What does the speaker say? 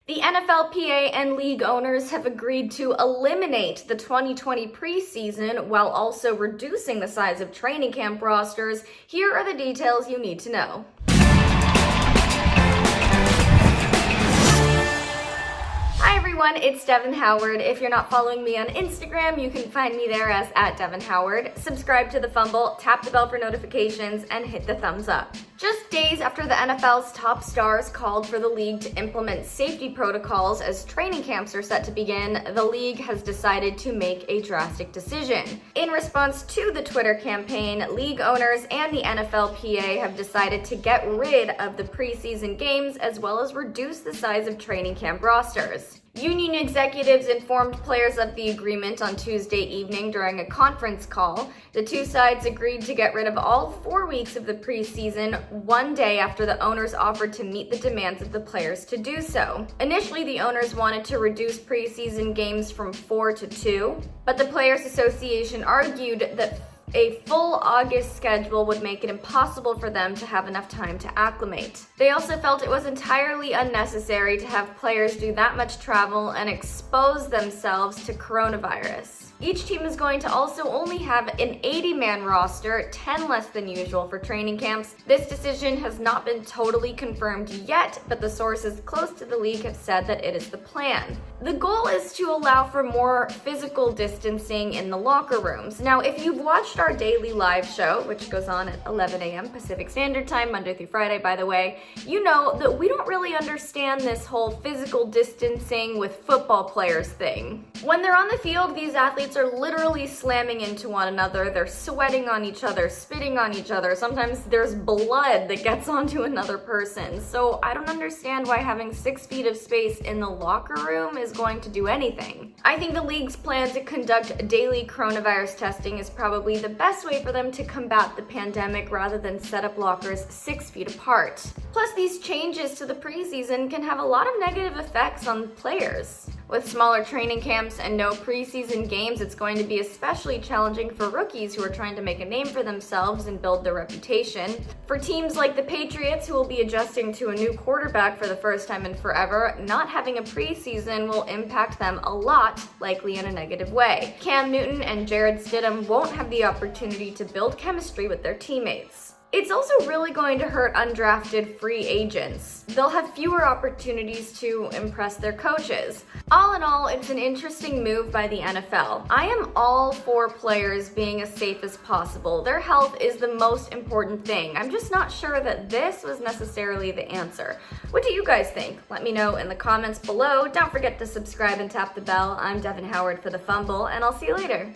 The NFLPA and league owners have agreed to eliminate the 2020 preseason while also reducing the size of training camp rosters. Here are the details you need to know. Hi everyone, it's Devin Howard. If you're not following me on Instagram, you can find me there as @DevinHoward. Subscribe to the Fumble, tap the bell for notifications, and hit the thumbs up. Just days after the NFL's top stars called for the league to implement safety protocols as training camps are set to begin, the league has decided to make a drastic decision. In response to the Twitter campaign, league owners and the NFLPA have decided to get rid of the preseason games as well as reduce the size of training camp rosters. Union executives informed players of the agreement on Tuesday evening during a conference call. The two sides agreed to get rid of all 4 weeks of the preseason, one day after the owners offered to meet the demands of the players to do so. Initially, the owners wanted to reduce preseason games from 4 to 2, but the Players Association argued that a full August schedule would make it impossible for them to have enough time to acclimate. They also felt it was entirely unnecessary to have players do that much travel and expose themselves to coronavirus. Each team is going to also only have an 80-man roster, 10 less than usual for training camps. This decision has not been totally confirmed yet, but the sources close to the league have said that it is the plan. The goal is to allow for more physical distancing in the locker rooms. Now, if you've watched our daily live show, which goes on at 11 a.m. Pacific Standard Time, Monday through Friday, by the way, you know that we don't really understand this whole physical distancing with football players thing. When they're on the field, these athletes are literally slamming into one another. They're sweating on each other, spitting on each other. Sometimes there's blood that gets onto another person. So I don't understand why having 6 feet of space in the locker room is going to do anything. I think the league's plan to conduct daily coronavirus testing is probably the best way for them to combat the pandemic rather than set up lockers 6 feet apart. Plus, these changes to the preseason can have a lot of negative effects on players. With smaller training camps and no preseason games, it's going to be especially challenging for rookies who are trying to make a name for themselves and build their reputation. For teams like the Patriots, who will be adjusting to a new quarterback for the first time in forever, not having a preseason will impact them a lot, likely in a negative way. Cam Newton and Jared Stidham won't have the opportunity to build chemistry with their teammates. It's also really going to hurt undrafted free agents. They'll have fewer opportunities to impress their coaches. All in all, it's an interesting move by the NFL. I am all for players being as safe as possible. Their health is the most important thing. I'm just not sure that this was necessarily the answer. What do you guys think? Let me know in the comments below. Don't forget to subscribe and tap the bell. I'm Devin Howard for The Fumble, and I'll see you later.